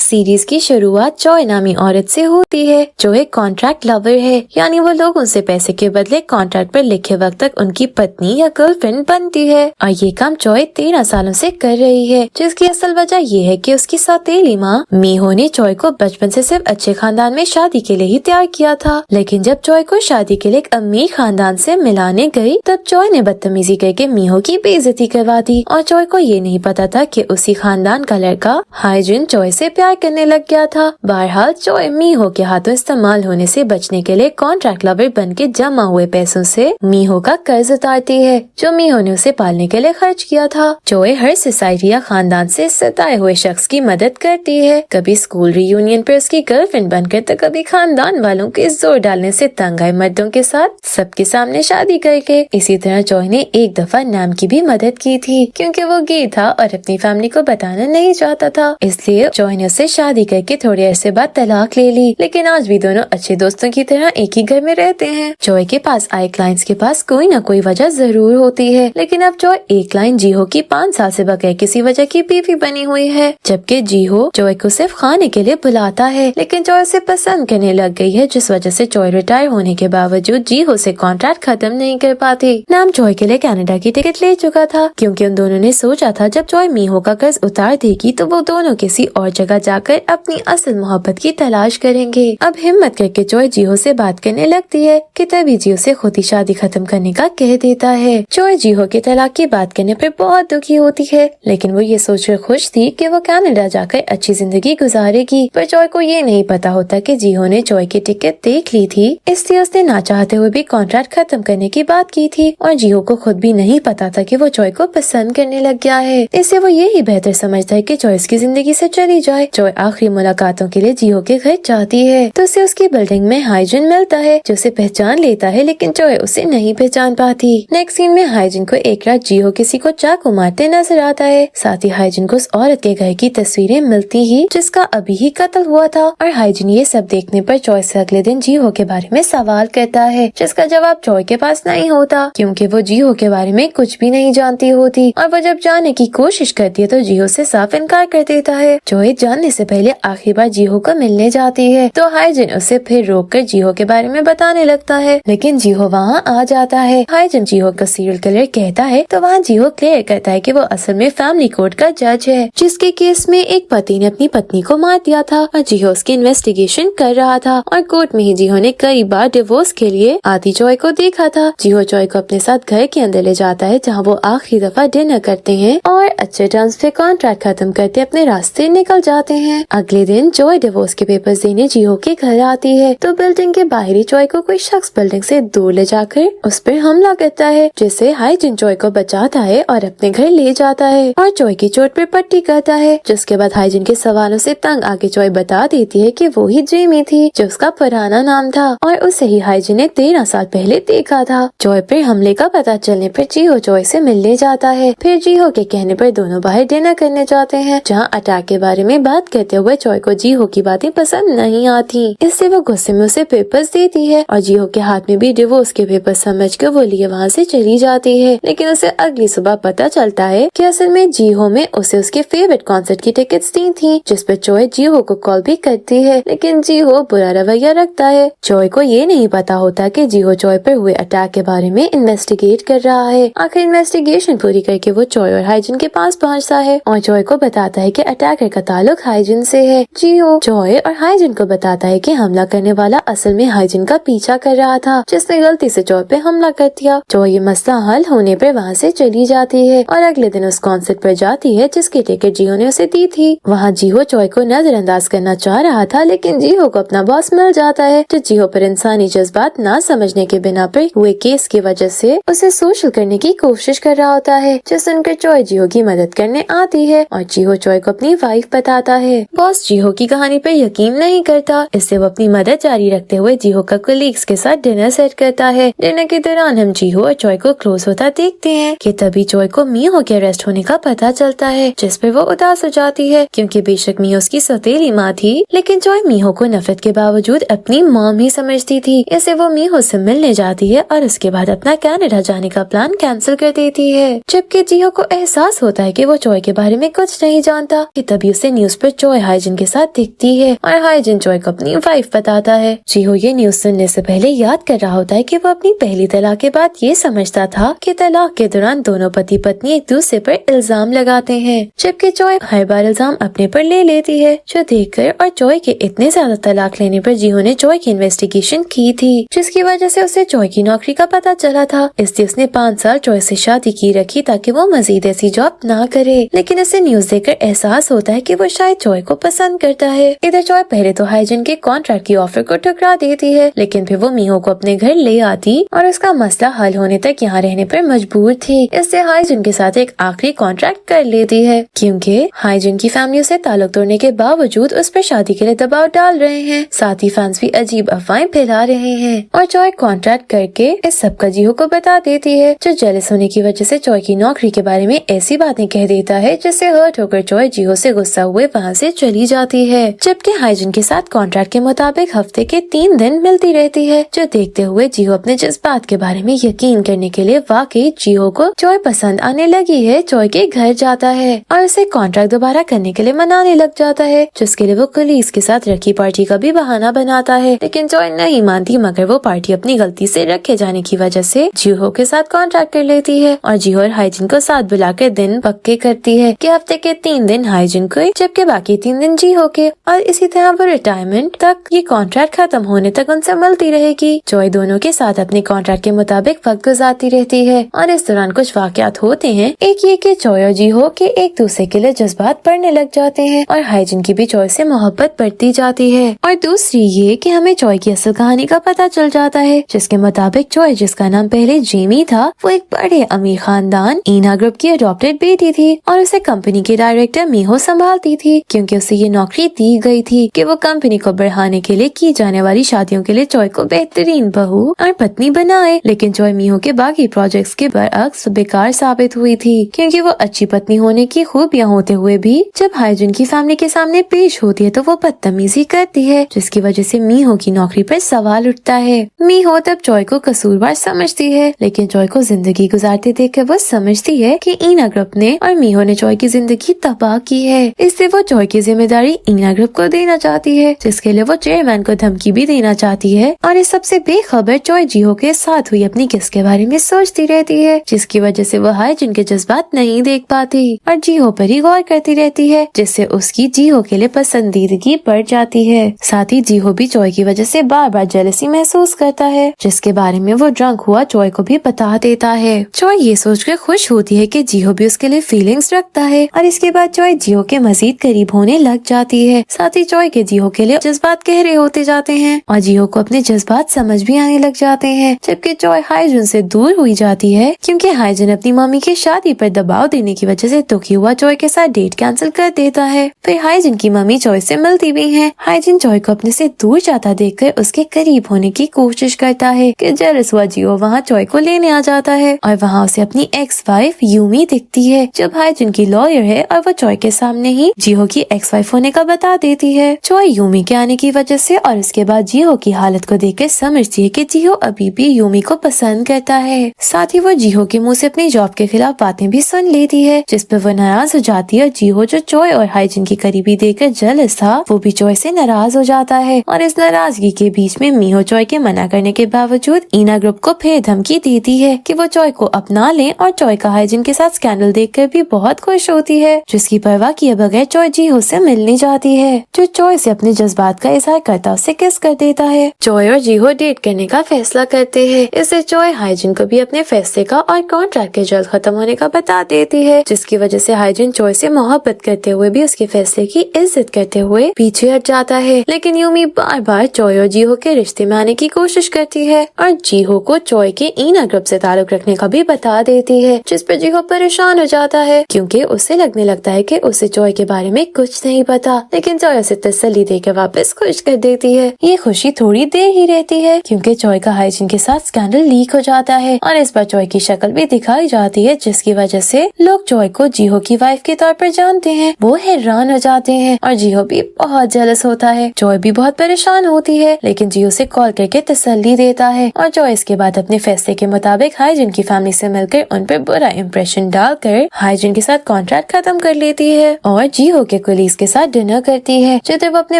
Series की शुरुआत Joy नामी औरत से होती है जो एक कॉन्ट्रैक्ट लवर है, यानी वो लोग उनसे पैसे के बदले कॉन्ट्रैक्ट पर लिखे वक्त तक उनकी पत्नी या गर्लफ्रेंड बनती है। और ये काम जॉय 13 सालों से कर रही है, जिसकी असल वजह ये है कि उसकी सौतेली माँ मीहो ने जॉय को बचपन से सिर्फ अच्छे खानदान में शादी के लिए ही तैयार किया था, लेकिन जब जॉय को शादी के लिए एक अमीर खानदान से मिलाने गई तब जॉय ने बदतमीजी करके मीहो की बेइज्जती करवा दी। और जॉय को ये नहीं पता था कि उसी खानदान का लड़का हाइजिन जॉय से प्यार करने लग गया था। बहरहाल जॉय मीहो के हाथों इस्तेमाल होने से बचने के लिए कॉन्ट्रैक्ट लवर बन के जमा हुए पैसों से मीहो का कर्ज उतारती है जो मीहो ने उसे पालने के लिए खर्च किया था। जॉय हर सोसाइटी या खानदान से सताए हुए शख्स की मदद करती है, कभी स्कूल रियूनियन पर उसकी गर्लफ्रेंड बनकर तो कभी खानदान वालों के जोर डालने से तंग आए मर्दों के साथ सबके सामने शादी करके। इसी तरह जॉय ने एक दफा नाम की भी मदद की थी क्योंकि वो गे था और अपनी फैमिली को बताना नहीं चाहता था, इसलिए जॉय ने उससे शादी करके थोड़े अरसे बाद तलाक ले ली। लेकिन आज भी दोनों अच्छे दोस्तों की तरह एक ही घर में रहते हैं। जॉय के पास आए क्लाइंट्स के पास कोई न कोई वजह जरूर होती है, लेकिन अब जॉय एक क्लाइंट जीहो की 5 साल से बगैर किसी वजह की बीवी बनी हुई है, जबकि जीहो जॉय को सिर्फ खाने के लिए बुलाता है। लेकिन जॉय से पसंद करने लग गई है, जिस वजह से जॉय रिटायर होने के बावजूद जीहो से कॉन्ट्रैक्ट खत्म नहीं कर पाती। नाम जॉय के लिए कनाडा की टिकट ले चुका था क्योंकि उन दोनों ने सोचा था जब जॉय मीहो का कर्ज उतार देगी तो वो दोनों किसी और जगह जाकर अपनी असल मोहब्बत की तलाश करेंगे। अब हिम्मत करके जॉय जीहो से बात करने लगती है कि तभी जीहो से खुद ही शादी खत्म करने का कह देता है। जॉय जीहो के तलाक की बात करने पर बहुत दुखी होती है, लेकिन वो ये सोचकर खुश थी कि वो कनाडा जाकर अच्छी जिंदगी गुजारेगी। पर जॉय को ये नहीं पता होता कि जीहो ने जॉय की टिकट देख ली थी, इसलिए उसने ना चाहते हुए भी कॉन्ट्रैक्ट खत्म करने की बात की थी। और जीहो को खुद भी नहीं पता था कि वो जॉय को पसंद करने लग गया है, इससे वो ये ही बेहतर समझता है कि जॉय की जिंदगी से चली जाए। जॉय आखिरी मुलाकातों के लिए जीहो के घर जाती है तो उसे उसकी बिल्डिंग में हाइजिन मिलता है जो उसे पहचान लेता है, लेकिन जॉय उसे नहीं पहचान पाती। नेक्स्ट सीन में हाइजिन को एक रात जीहो किसी को चाकू मारते नजर आता है। साथ ही हाइजिन को उस औरत के घर की तस्वीरें मिलती ही जिसका अभी ही कत्ल हुआ था। और हाइजिन ये सब देखने पर जॉय से अगले दिन जीहो के बारे में सवाल करता है, जिसका जवाब जॉय के पास नहीं होता क्योंकि वो जीहो के बारे में कुछ भी नहीं जानती होती। और वो जब जानने की कोशिश करती है तो जीहो से साफ इनकार कर देता है। जॉय जानने से पहले आखिरी बार जीहो को मिलने जाती है तो हाइजिन उसे फिर रोककर जीहो के बारे में बताने लगता है, लेकिन जीहो वहाँ आ जाता है। हाइजिन जीहो का सीरियल किलर कहता है तो वहाँ जीहो क्लियर करता है कि वो असल में फैमिली कोर्ट का जज है, जिसके केस में एक पति ने अपनी पत्नी को मार दिया था और जीहो उसकी इन्वेस्टिगेशन कर रहा था। और कोर्ट में ही जीहो ने कई बार डिवोर्स के लिए आती जॉय को देखा था। जीहो जॉय को अपने साथ घर के अंदर ले जाता है जहाँ वो आखिरी दफा डिनर करते हैं और अच्छे टर्म्स पे कॉन्ट्रैक्ट खत्म करते अपने रास्ते निकल जाते हैं। अगले दिन जॉय डिवोर्स के पेपर्स देने जीहो के घर आती है तो बिल्डिंग के बाहरी जॉय को कोई शख्स बिल्डिंग से दूर ले जाकर उस पर हमला करता है, जिससे हाइजिन जॉय को बचाता है और अपने घर ले जाता है और जॉय की चोट पर पट्टी करता है। जिसके बाद हाइजिन के सवालों से तंग आके जॉय बता देती है कि वो ही जेमी थी जो उसका पुराना नाम था और उसे ही हाइजिन ने 13 साल पहले देखा था। जॉय पर हमले का पता चलने पर जीहो जॉय से मिलने जाता है। फिर जीहो के कहने पर दोनों बाहर डिनर करने जाते हैं, जहाँ अटैक के बारे में बात करते हुए जॉय को जीहो की बातें पसंद नहीं आती, इससे वो गुस्से में उसे पेपर्स देती है और जीहो के हाथ में भी डिवोर्स के पेपर समझकर वो लिए वहाँ से चली जाती है। लेकिन उसे अगली सुबह पता चलता है कि असल में जीहो में उसे उसके फेवरेट कॉन्सर्ट की टिकट्स दी थी, जिस पर जॉय जीहो को कॉल भी करती है, लेकिन जीहो बुरा रवैया रखता है। जॉय को ये नहीं पता होता कि जीहो जॉय पर हुए अटैक के बारे में इन्वेस्टिगेट कर रहा है। आखिर इन्वेस्टिगेशन पूरी करके वो जॉय और हाइजिन के पास पहुँचता है और जॉय को बताता है कि अटैकर का ताल्लुक हाइजिन से है। जीहो जॉय और हाइजिन को बताता है कि हमला करने वाला असल में हाइजिन का पीछा कर रहा था, जिसने गलती से जॉय पे हमला कर दिया। जॉय ये मसला हल होने पर वहाँ से चली जाती है और अगले दिन उस कॉन्सर्ट पर जाती है जिसकी टिकट जीहो ने उसे दी थी। वहाँ जीहो जॉय को नजरअंदाज करना चाह रहा था, लेकिन जीहो को अपना बॉस मिल जाता है जो जीहो पर इंसानी जज्बात ना समझने के बिना पर हुए केस की वजह से उसे सोशल करने की कोशिश कर रहा होता है, जिस सुनकर जॉय जीहो की मदद करने आती है और जीहो जॉय को अपनी वाइफ बताता है। बॉस जीहो की कहानी पर यकीन नहीं करता, इससे वो अपनी मदद जारी रखते हुए जीहो का कोलीग्स के साथ डिनर सेट करता है। डिनर के दौरान हम जीहो और जॉय को क्लोज होता देखते हैं कि तभी जॉय को मीहो के अरेस्ट होने का पता चलता है, जिस पर वो उदास हो जाती है क्योंकि बेशक मीहो उसकी सौतेली माँ थी, लेकिन जॉय मीहो को नफरत के बावजूद अपनी मॉम ही समझती थी। इससे वो मीहो से मिलने जाती है और उसके बाद अपना कनाडा जाने का प्लान कैंसिल कर देती है। जबकि जीहो को एहसास होता है कि वो जॉय के बारे में कुछ नहीं जानता कि तभी उसे न्यूज पर चॉय हाइजिन के साथ दिखती है और हाइजिन चॉय को अपनी वाइफ बताता है। जीहो ये न्यूज सुनने से पहले याद कर रहा होता है कि वो अपनी पहली तलाक के बाद ये समझता था कि तलाक के दौरान दोनों पति पत्नी एक दूसरे पर इल्जाम लगाते हैं, जबकि चॉय हर बार इल्जाम अपने पर ले लेती है, जो देखकर और चॉय के इतने ज्यादा तलाक लेने पर जीहो ने चॉय की इन्वेस्टिगेशन की थी, जिसकी वजह से उसे चॉय की नौकरी का पता चला था। इसलिए उसने 5 साल चॉय से शादी की रखी ताकि वो मजीद ऐसी जॉब ना करे। लेकिन उसे न्यूज देखकर एहसास होता है कि वो शायद चॉय को पसंद करता है। इधर चॉय पहले तो हाइजिन के कॉन्ट्रैक्ट की ऑफर को ठुकरा देती है, लेकिन फिर वो मीहो को अपने घर ले आती और उसका मसला हल होने तक यहाँ रहने पर मजबूर थी। इससे हाइजिन के साथ एक आखिरी कॉन्ट्रैक्ट कर लेती है, क्योंकि हाइजिन की फैमिली से ताल्लुक तोड़ने के बावजूद उस पर शादी के लिए दबाव डाल रहे हैं। साथ ही फैंस भी अजीब अफवाहें फैला रहे हैं और चॉय कॉन्ट्रैक्ट करके इस सब का जीहो को बता देती है, जो जेलस होने की वजह से चॉय की नौकरी के बारे में ऐसी बातें कह देता है जिससे हर्ट होकर चॉय जीहो से गुस्सा हुए वहाँ से चली जाती है। जबकि हाइजिन के साथ कॉन्ट्रैक्ट के मुताबिक हफ्ते के 3 दिन मिलती रहती है, जो देखते हुए जीहो अपने जज्बात के बारे में यकीन करने के लिए वाकई जीहो को चॉय पसंद आने लगी है, चॉय के घर जाता है और उसे कॉन्ट्रैक्ट दोबारा करने के लिए मनाने लग जाता है, जिसके लिए वो कलीग्स के साथ रखी पार्टी का भी बहाना बनाता है। लेकिन चॉय नहीं मानती, मगर वो पार्टी अपनी गलती से रखे जाने की वजह से जीहो के साथ कॉन्ट्रैक्ट कर लेती है और जीहो और हाइजिन को साथ बुलाकर दिन पक्के करती है कि हफ्ते के 3 दिन हाइजिन को जबकि बाकी 3 दिन जीहो के, और इसी तरह वो रिटायरमेंट तक ये कॉन्ट्रैक्ट खत्म होने तक उनसे मिलती रहेगी। चॉय दोनों के साथ अपने कॉन्ट्रैक्ट के मुताबिक वक्त गुजारती रहती है और इस दौरान कुछ वाकयात होते हैं। एक ये कि चॉय और जीहो के एक दूसरे के लिए जज्बात बढ़ने लग जाते हैं और हाइजिन की भी चॉय से मोहब्बत बढ़ती जाती है, और दूसरी ये कि हमें चॉय की असल कहानी का पता चल जाता है, जिसके मुताबिक चॉय, जिसका नाम पहले जेमी था, वो एक बड़े अमीर खानदान ईना ग्रुप की अडॉप्टेड बेटी थी और उसे कंपनी के डायरेक्टर मीहो संभालती थी, क्योंकि उसे ये नौकरी दी गई थी कि वो कंपनी को बढ़ाने के लिए की जाने वाली शादियों के लिए चॉय को बेहतरीन बहू और पत्नी बनाए। लेकिन चॉय मीहो के बाकी प्रोजेक्ट्स के बरअक्स बेकार साबित हुई थी, क्योंकि वो अच्छी पत्नी होने की खूबियां होते हुए भी जब हाइजिन की फैमिली के सामने पेश होती है तो वो बदतमीजी करती है, जिसकी वजह से मीहो की नौकरी पर सवाल उठता है। मीहो तब चॉय को कसूरवार समझती है, लेकिन चॉय को जिंदगी गुजारते देखकर वो समझती है कि ईना ग्रुप ने और मीहो ने चॉय की जिंदगी तबाह की है। इससे वो चॉय की जिम्मेदारी ईना ग्रुप को देना चाहती है, जिसके लिए वो चेयरमैन को धमकी भी देना चाहती है, और इस सबसे बेखबर चॉय जीहो के साथ हुई अपनी किस के बारे में सोचती रहती है, जिसकी वजह से वो हाइजिन के जज्बात नहीं देख पाती और जीहो पर ही गौर करती रहती है, जिससे उसकी जीहो के लिए पसंदीदगी बढ़ जाती है। साथ ही जीहो भी चॉय की वजह से बार बार जेलसी महसूस करता है, जिसके बारे में वो ड्रंक हुआ चॉय को भी बता देता है। चॉय ये सोचकर खुश होती है कि जीहो भी उसके लिए फीलिंग्स रखता है, और इसके बाद चॉय जीहो के मजीद करीब होने लग जाती है। साथ ही चॉय के जीहो के लिए जज्बात गहरे होते जाते हैं और जीहो को अपने जज्बात समझ भी आने लग जाते हैं, जबकि चॉय हाइजिन से दूर हुई जाती है, क्योंकि हाइजिन अपनी मम्मी की शादी पर दबाव देने की वजह से दुखी हुआ चॉय के साथ डेट कैंसिल कर देता है। फिर हाइजिन की मम्मी चॉय से मिलती भी है। हाइजिन चॉय को अपने से दूर जाता देखकर उसके करीब होने की कोशिश करता है कि जेलस हुआ जीहो वहाँ चॉय को लेने आ जाता है और वहाँ उसे अपनी एक्स वाइफ यूमी दिखती है, जब हाइजिन की लॉयर है, और वो चॉय के सामने ही जीहो की एक्स वाइफ होने का बता देती है। चॉय यूमी के आने की वजह से और उसके बाद जीहो की हालत को देखकर समझती है कि जीहो अभी भी यूमी को पसंद करता है। साथ ही वो जीहो के मुंह से अपनी जॉब के खिलाफ बातें भी सुन लेती है, जिस पर वो नाराज हो जाती है, और जीहो जो चॉय और हाइजिन की करीबी देखकर जेलस था, वो भी चॉय से नाराज हो जाता है, और इस नाराजगी के बीच में मीहो चॉय के मना करने के बावजूद ईना ग्रुप को फिर धमकी देती है कि वो चॉय को अपना ले, और चॉय का हाइजिन के साथ स्कैंडल देखकर भी बहुत खुश होती है, जिसकी परवाह किए बगैर चॉय जीहो से मिलने जाती है, जो चॉय से अपने जज्बात का इजहार करता उसे किस कर देता है। चॉय और जीहो डेट करने का फैसला करते हैं। इससे चॉय हाइजिन को भी अपने फैसले का और कॉन्ट्रैक्ट के जल्द खत्म होने का बता देती है, जिसकी वजह से हाइजिन चॉय से मोहब्बत करते हुए भी उसके फैसले की इज्जत करते हुए पीछे हट जाता है। लेकिन यूमी बार बार चॉय और जीहो के रिश्ते में आने की कोशिश करती है और जीहो को चॉय के ईना ग्रुप से ताल्लुक रखने का भी बता देती है, जिस पर जीहो परेशान हो जाता है, क्योंकि उसे लगने लगता है कि उसे चॉय के बारे में कुछ नहीं पता। लेकिन चॉय उसे तसल्ली देकर वापस खुश कर देती है। ये खुशी थोड़ी देर ही रहती है, क्योंकि चॉय का हाइजिन के साथ स्कैंडल लीक हो जाता है और इस बार चॉय की शक्ल भी दिखाई जाती है, जिसकी वजह से लोग चॉय को जीहो की वाइफ के तौर पर जानते हैं। वो हैरान हो जाते हैं और जीहो भी बहुत जेलस होता है। चॉय भी बहुत परेशान होती है, लेकिन जीहो से कॉल करके तसल्ली देता है और चॉय इसके बाद अपने फैसले के मुताबिक हाइजिन की फैमिली से मिलकर उन पर बुरा इंप्रेशन डालकर हाइजिन के साथ कॉन्ट्रैक्ट खत्म कर लेती है और जीहो के कुलीस के साथ डिनर करती है, जिधर वो अपने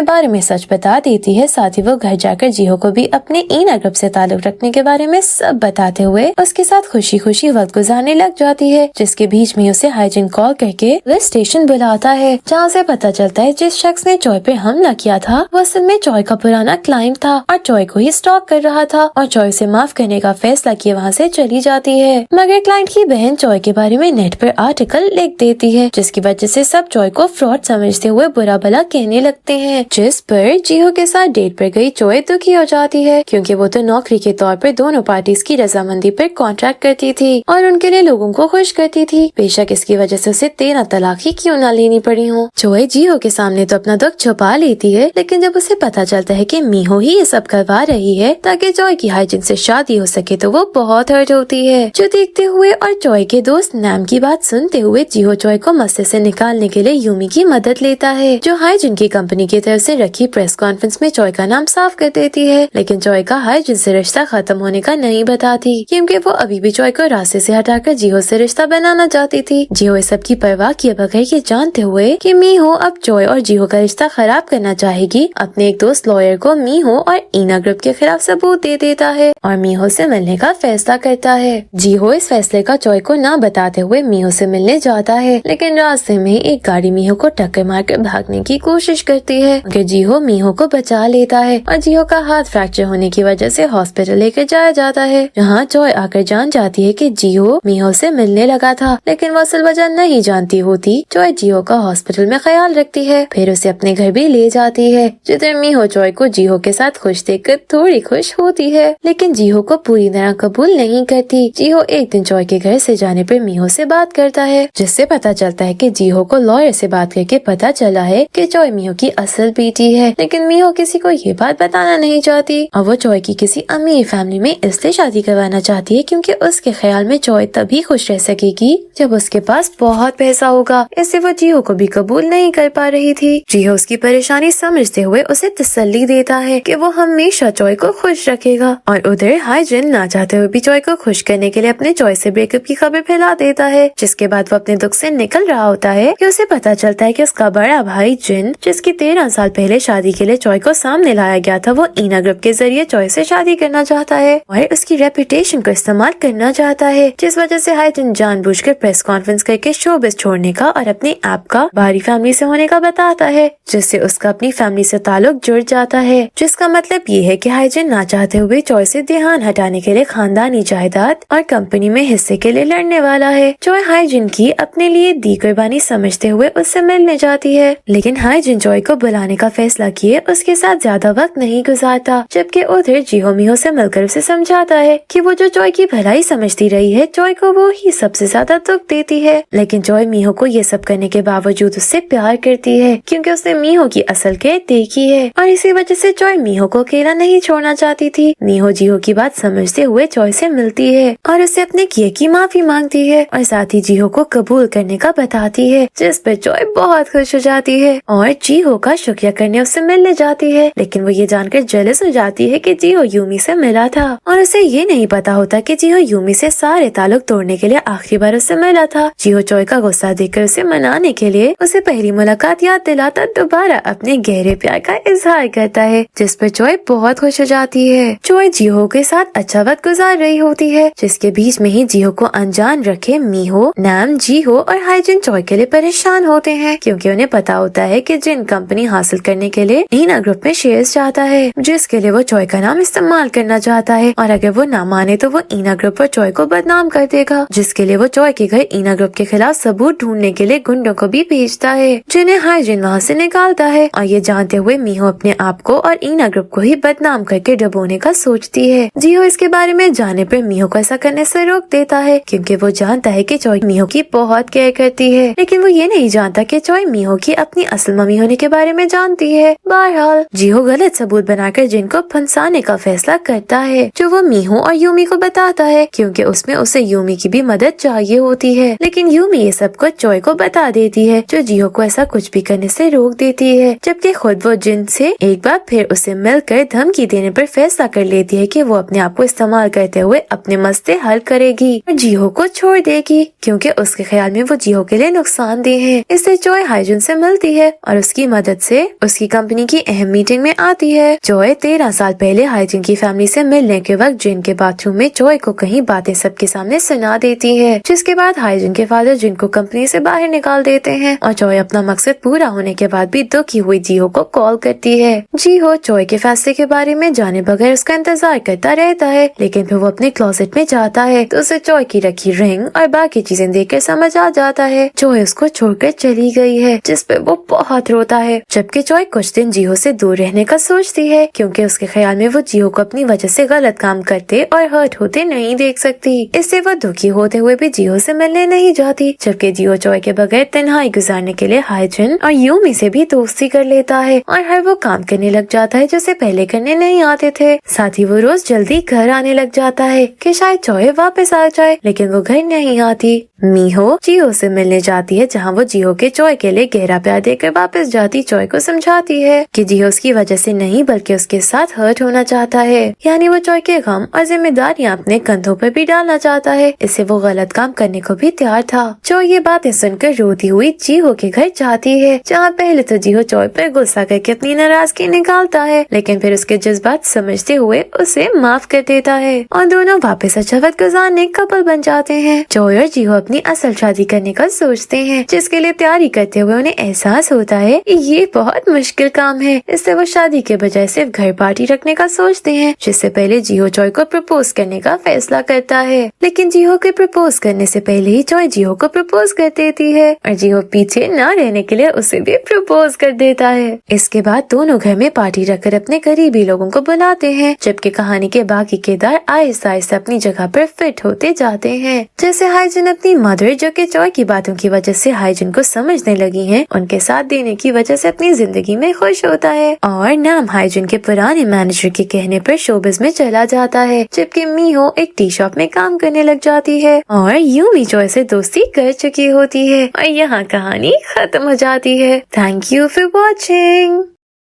बारे में सच बता देती है। साथ ही वो घर जाकर जीहो को भी अपने ईना ग्रुप से ताल्लुक रखने के बारे में सब बताते हुए उसके साथ खुशी खुशी वक्त गुजारने लग जाती है, जिसके बीच में उसे हाइजिन कॉल करके पुलिस स्टेशन बुलाता है, जहाँ से पता चलता है जिस शख्स ने जॉय पे हमला किया था वो असल में जॉय का पुराना क्लाइंट था और जॉय को ही स्टॉक कर रहा था, और जॉय से माफ करने का फैसला किए वहाँ से चली जाती है। मगर क्लाइंट की बहन जॉय के बारे में नेट पर आर्टिकल लिख देती है, जिसकी वजह से सब जॉय को फ्रॉड समझते हुए बुरा भला कहने लगते हैं। जिस पर जीहो के साथ डेट पर गई जॉय दुखी हो जाती है, क्योंकि वो तो नौकरी के तौर पर दोनों पार्टीज की रजामंदी पर कॉन्ट्रैक्ट करती थी और उनके लिए लोगों को खुश करती थी, बेशक इसकी वजह से उसे 13 तलाक ही क्यों ना लेनी पड़ी हो। जॉय जीहो के सामने तो अपना दुख छुपा लेती है, लेकिन जब उसे पता चलता है कि मीहो ही ये सब करवा रही है ताकि जॉय की हाइजिन से शादी हो सके, तो वो बहुत हर्ट होती है। जो देखते हुए और जॉय के दोस्त नैम की बात सुनते हुए जीहो जॉय को मसले से निकालने के लिए यूमी की मदद लेता है, जो हाइजिन की कंपनी की तरफ से रखी प्रेस कॉन्फ्रेंस में जॉय का नाम साफ कर देती है। लेकिन जॉय का हाइजिन से रिश्ता खत्म होने का नहीं बताती, क्योंकि वो अभी भी जॉय को रास्ते से हटाकर जीहो से रिश्ता बनाना चाहती थी। जीहो इस सब की परवाह किए बगैर ये जानते हुए कि मीहो अब जॉय और जीहो का रिश्ता खराब करना चाहेगी, अपने एक दोस्त लॉयर को मीहो और ईना ग्रुप के खिलाफ सबूत दे देता है और मीहो से मिलने का फैसला करता है। जीहो इस फैसले का जॉय को ना बताते हुए मीहो से मिलने जाता है, लेकिन रास्ते में एक गाड़ी मीहो को टक्कर मारकर भागने की कोशिश करती है, मगर जीहो मीहो को बचा लेता है और जीहो का हाथ फ्रैक्चर होने की वजह से हॉस्पिटल लेकर जाया जाता है, जहाँ जॉय आकर जान जाती है कि जीहो मीहो से मिलने लगा था, लेकिन वो असल वजह नहीं जानती होती। जॉय जीहो का हॉस्पिटल में ख्याल रखती है, फिर उसे अपने घर भी ले जाती है, जिधर मीहो जॉय को जीहो के साथ खुश देखकर थोड़ी खुश होती है, लेकिन जीहो को पूरी तरह कबूल नहीं करती। जीहो एक दिन जॉय के घर से जाने पर मीहो से बात करता है, जिससे पता चलता है कि जीहो को लॉयर से बात करके पता चला है कि जॉय मीहो की असल बेटी है, लेकिन मीहो किसी को ये बात बताना नहीं चाहती और वो जॉय की किसी अमीर फैमिली में इसलिए शादी करवाना चाहती है क्योंकि उसके ख्याल में जॉय तभी खुश रह सकेगी जब उसके पास बहुत पैसा होगा। इससे वो जीहो को भी कबूल नहीं कर पा रही थी। जीहो उसकी परेशानी समझते हुए उसे तसल्ली देता है कि वो हमेशा जॉय को खुश रखेगा, और उधर हाइजिन ना चाहते हुए भी जॉय को खुश करने के लिए अपने जॉय से ब्रेकअप की खबर फैला देता है, जिसके बाद वो अपने दुख से निकल रहा होता है कि उसे पता चलता है कि उसका बड़ा भाई जिन, जिसकी 13 साल पहले शादी के लिए जॉय को सामने लाया गया था, वो ईना ग्रुप के जरिए जॉय से शादी करना चाहता है और उसकी रेपुटेशन को इस्तेमाल करना चाहता है, जिस वजह से हाइजिन जानबूझकर प्रेस कॉन्फ्रेंस करके शोबिज़ छोड़ने का और अपने आप का बाहरी फैमिली से होने का बताता है, जिससे उसका अपनी फैमिली से ताल्लुक जुड़ जाता है, जिसका मतलब ये है कि हाइजिन ना चाहते हुए जॉय से ध्यान हटाने के लिए खानदानी जायदाद और कंपनी में हिस्से के लिए लड़ने वाला है। जॉय हाइजिन की अपने लिए दी कुर्बानी समझते हुए उससे मिलने जाती है, लेकिन हाइजिन जॉय को बुलाने का फैसला किए उसके साथ ज्यादा वक्त नहीं गुजारता, जबकि उधर जीहो मीहो से मिलकर उसे समझाता है कि वो जो जॉय की भलाई समझती रही है, जॉय को वो ही सबसे ज्यादा दुख देती है। लेकिन जॉय मीहो को ये सब करने के बावजूद उससे प्यार करती है, क्योंकि उसने मीहो की असल कैद देखी है, और इसी वजह से जॉय मीहो को अकेला नहीं छोड़ना चाहती थी। मीहो जीहो की बात समझते हुए जॉय से मिलती है और उससे अपने किए की माफी मांगती है और साथ ही जीहो को कबूल करने का बताती है, जिस पर जॉय बहुत खुश हो जाती है और जीहो का शुक्रिया करने उससे मिलने जाती है। लेकिन वो ये जानकर जेलस हो जाती है कि जीहो यूमी से मिला था और उसे ये नहीं पता होता कि जीहो यूमी से सारे ताल्लुक तोड़ने के लिए आखिरी बार उससे मिला था। जीहो जॉय का गुस्सा देखकर उसे मनाने के लिए उसे पहली मुलाकात याद दिलाता दोबारा अपने गहरे प्यार का इजहार करता है, जिस पर जॉय बहुत खुश हो जाती है। जॉय जीहो के साथ अच्छा वक्त गुजार रही होती है, जिसके बीच में ही जीहो को अनजान रखे मीहो, नैम, जीहो और हाइजिन जॉय के लिए परेशान होते हैं, क्योंकि उन्हें पता होता है कि जिन कंपनी हासिल करने के लिए ईना ग्रुप में शेयर्स चाहता है, जिसके लिए वो जॉय का नाम इस्तेमाल करना चाहता है, और अगर वो ना माने तो वो ईना ग्रुप और जॉय को बदनाम कर देगा, जिसके लिए वो जॉय के घर ईना ग्रुप के खिलाफ सबूत ढूंढने के लिए गुंडों को भी भेजता है, जिन्हें हाइजिन वहाँ से निकालता है। और ये जानते हुए मीहो अपने आप को और ईना ग्रुप को ही बदनाम करके डुबोने का सोचती है। जीहो इसके बारे में जाने पर मीहो को ऐसा करने से रोक देता है, क्योंकि वो जानता है कि जॉय मीहो की बहुत केयर करती है, लेकिन वो ये नहीं जानता कि जॉय मीहो की अपनी असल मम्मी होने के बारे में जानती है। बहरहाल जीहो गलत सबूत बनाकर जिन को फंसाने का फैसला करता है, जो वो मीहो और यूमी को बताता है, क्योंकि उसमें उसे यूमी की भी मदद चाहिए होती है। लेकिन यूमी ये सब कुछ जॉय को बता देती है, जो जीहो को ऐसा कुछ भी करने से रोक देती है, जबकि खुद वो जिन से एक बार फिर उसे मिलकर धमकी देने पर फैसला कर लेती है कि वो अपने आप को इस्तेमाल करते हुए अपने मसले हल करेगी और जीहो को छोड़ देगी, क्योंकि उसके ख्याल में वो जीहो के लिए नुकसानदेह है। इससे जॉय जॉय हाईजुन से मिलती है और उसकी मदद से उसकी कंपनी की अहम मीटिंग में आती है। जॉय 13 साल पहले हाईजुन की फैमिली से मिलने के वक्त जिन के बाथरूम में जॉय को कहीं बातें सबके सामने सुना देती है, जिसके बाद हाईजुन के फादर जिन को कंपनी से बाहर निकाल देते हैं और जॉय अपना मकसद पूरा होने के बाद भी दुखी हुई जीहो को कॉल करती है। जीहो जॉय के फैसले के बारे में जाने बगैर उसका इंतजार करता रहता है, लेकिन फिर वो अपने क्लोजेट में जाता है तो उसे जॉय की रखी रिंग और बाकी चीजें देखकर समझ आ जाता है जॉय उसको छोड़कर चली गई है, जिस पे वो बहुत रोता है। जबकि जॉय कुछ दिन जीहो से दूर रहने का सोचती है, क्योंकि उसके ख्याल में वो जीहो को अपनी वजह से गलत काम करते और हर्ट होते नहीं देख सकती। इससे वो दुखी होते हुए भी जीहो से मिलने नहीं जाती। जबकि जीहो जॉय के बगैर तन्हाई गुजारने के लिए हाईजुन और यूमी से भी दोस्ती कर लेता है और हर वो काम करने लग जाता है जो उसे पहले करने नहीं आते थे। साथ ही वो रोज जल्दी घर आने लग जाता है कि शायद जॉय वापस आ जाए, लेकिन वो घर नहीं आती। मीहो जीहो से मिलने जाती है, जहाँ वो जीहो के जॉय के लिए गहरा प्यार देकर वापस जाती जॉय को समझाती है कि जीहो उसकी वजह से नहीं बल्कि उसके साथ हर्ट होना चाहता है, यानी वो जॉय के गम और जिम्मेदारियां अपने कंधों पर भी डालना चाहता है। इससे वो गलत काम करने को भी तैयार था। जॉय ये बातें सुनकर रोती हुई जीहो के घर जाती है, जहाँ पहले तो जीहो जॉय पर गुस्सा करके अपनी नाराजगी निकालता है, लेकिन फिर उसके जज्बात समझते हुए उसे माफ कर देता है और दोनों वापस अच्छा वक्त गुजारने कपल बन जाते हैं। जॉय और जीहो अपनी असल शादी करने का सोचते हैं, जिसके लिए तैयारी करते हुए उन्हें एहसास होता है कि ये बहुत मुश्किल काम है। इससे वो शादी के बजाय सिर्फ घर पार्टी रखने का सोचते हैं, जिससे पहले जीहो जॉय को प्रपोज करने का फैसला करता है। लेकिन जीहो के प्रपोज करने से पहले ही जॉय जीहो को प्रपोज कर देती है और जीहो पीछे न रहने के लिए उसे भी प्रपोज कर देता है। इसके बाद दोनों घर में पार्टी रखकर अपने करीबी लोगों को बुलाते हैं, जबकि कहानी के बाकी किरदार आहिस्ता आहिस्ता अपनी जगह पर फिट होते जाते हैं। जैसे हाईजुन अपनी मदर, जो कि जॉय की बातों की वजह से हाईजुन को समझने लगी हैं, उनके साथ देने की वजह से अपनी जिंदगी में खुश होता है और नाम हाईजुन के पुराने मैनेजर के कहने पर शोबिज में चला जाता है, जबकि मीहो एक टी शॉप में काम करने लग जाती है और यूमी जॉय से दोस्ती कर चुकी होती है और यहाँ कहानी खत्म हो जाती है। Thank you for watching.